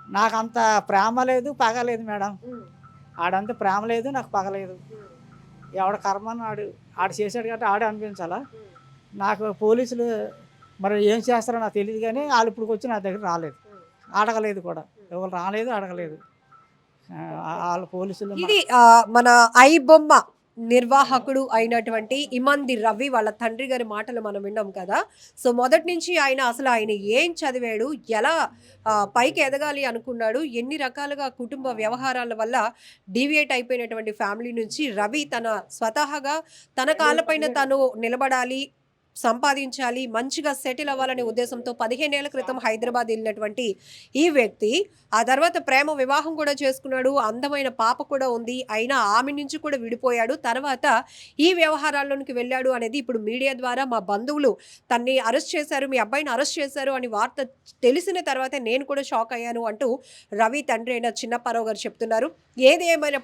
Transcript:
నాకంత ప్రేమ లేదు, పగ లేదు మేడం. హ్మ్. ఆడంత ప్రేమ లేదు, నాకు పగ లేదు. హ్మ్. ఎవడి కర్మని ఆడు చేసాడు కాబట్టి ఆడే అనిపించాలా. హ్మ్. నాకు పోలీసులు మరి ఏం చేస్తారో నాకు తెలీదు గానీ, ఆళ్ళిప్పుడికొచ్చి నా దగ్గర రాలేదు. హ్మ్. అడగలేదు కూడా. హ్మ్. ఎవరు రాలేదు, హ్మ్. అడగలేదు. ఓకే. ఆళ్ళు పోలీసులు ఇది మన ఐబొమ్మ నిర్వాహకుడు అయినటువంటి ఇమంది రవి వాళ్ళ తండ్రి గారి మాటలు మనం విన్నాం కదా! సో, మొదటి నుంచి ఆయన ఏం చదివాడు? ఎలా పైకి ఎదగాలి అనుకున్నాడు? ఎన్ని రకాలుగా కుటుంబ వ్యవహారాల వల్ల డీవియేట్ అయిపోయినటువంటి ఫ్యామిలీ నుంచి రవి తన స్వతహాగా తన కాళ్ళ పైన తను నిలబడాలి, సంపాదించాలి, మంచిగా సెటిల్ అవ్వాలనే ఉద్దేశంతో 15 ఏళ్ల క్రితం హైదరాబాద్ ఎళ్ళినటువంటి ఈ వ్యక్తి ఆ తర్వాత ప్రేమ వివాహం కూడా చేసుకున్నాడు. అందమైన పాప కూడా ఉంది. అయినా ఆమె నుంచి కూడా విడిపోయాడు. తర్వాత ఈ వ్యవహారాల్లోనికి వెళ్ళాడు అనేది ఇప్పుడు మీడియా ద్వారా మా బంధువులు తన్ని అరెస్ట్ చేశారు. మీ అబ్బాయిని అరెస్ట్ చేశారు అని వార్త తెలిసిన తర్వాతే నేను కూడా షాక్ అయ్యాను అంటూ రవి తండ్రి అయిన చిన్నప్పారావు గారు చెప్తున్నారు. ఏది ఏమైనప్పటికీ